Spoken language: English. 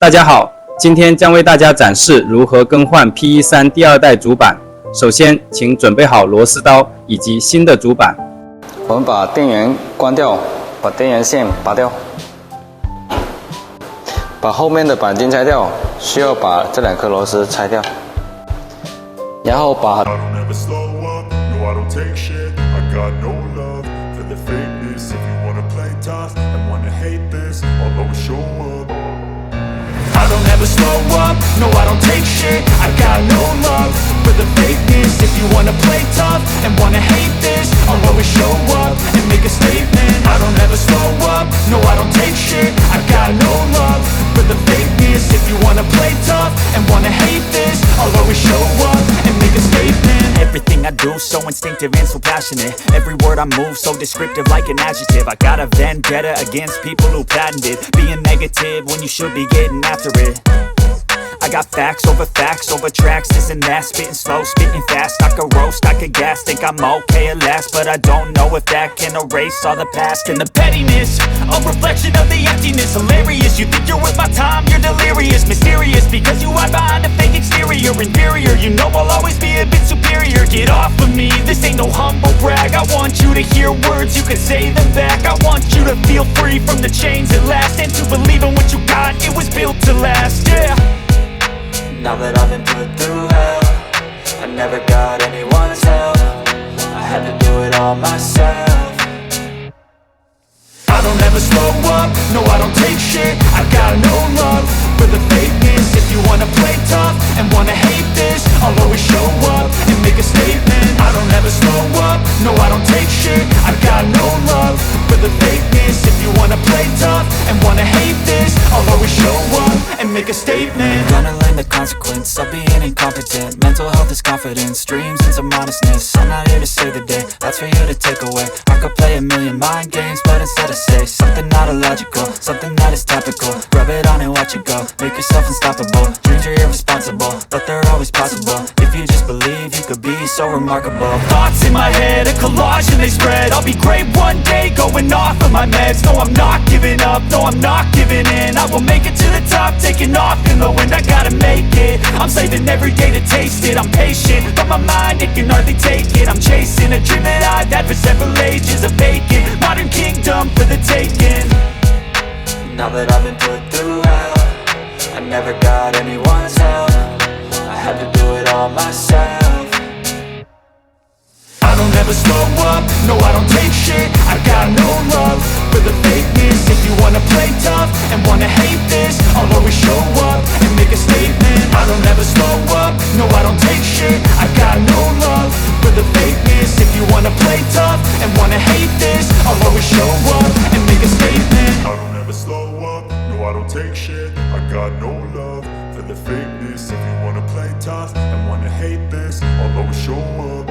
大家好，今天将为大家展示如何更换 PE3 第二代主板。首先，请准备好螺丝刀以及新的主板。我们把电源关掉，把电源线拔掉，把后面的钣金拆掉，需要把这2颗螺丝拆掉，然后把I don't ever slow up, no I don't take shit I got no love for the fakeness If you wanna play tough and wanna hate this I'll always show up and make a statement I don't ever slow up, no I don't take shit I got no love for the fakeness If you wanna play tough and wanna hate this I'll always show up and make a statement Everything I do so instinctive and so passionate Every word I move so descriptive like an adjective I got a vendetta against people who patented Being negative when you should be getting after it I got facts over tracks, this and that Spitting slow, spitting fast, I could roast, I could gas Think I'm okay at last, but I don't know if that can erase all the past And the pettiness, a reflection of the emptiness Hilarious, you think you're worth my time, you're delirious Mysterious, because you hide behind a fake exterior Inferior, you know I'll always be a bit superior Get off of me, this ain't no humble brag I want you to hear words, you can say them back I want you to feel free from the chains at last And to believe in what you got, it was built to last, yeah Now that I've been put through hell I never got anyone's help I had to do it all myself I don't ever slow up, no I don't take shit I got no love for the fakeness If you wanna play tough and wanna hate this I'll always show up and make a statement I don't ever slow up, no I don't take shit I got no love for the fakeness If you wanna play tough and wanna hate this I'll always show up and make a statement Gonna learn the consequence of being incompetent Mental health is confidence, dreams and some honestness I'm not here to save the day, that's for you to take away I could play a million mind games, but instead I say something not illogical, something that is topical Rub it on and watch it go, make yourself unstoppable Dreams are irresponsible, but they're always possible If you just believe, you could be so remarkable Thoughts in my head, a collage and they spread I'll be great one day, going off of my meds No, I'm not giving up, no, I'm not giving in I will make it to the top, taking off in the wind I gotta make it, I'm saving every day to taste it I'm patient, but my mind, it can hardly take it I'm chasing a dream that I've had for several ages A vacant, modern kingdom for the taking Now that I've been put through hell I never got anyone's help I had to do it all myself I don't ever slow up, no I don't take shit I got no love for the fakeness If you wanna play tough and wanna hate this I'll always show up and make a statement I don't ever slow up, no I don't take shit I got no love for the fakeness If you wanna play tough and wanna hate this I'll always show up and make a statement I don't ever slow up, no I don't take shit I got no love for the fakeness If you wanna play tough and wanna hate this I'll always show up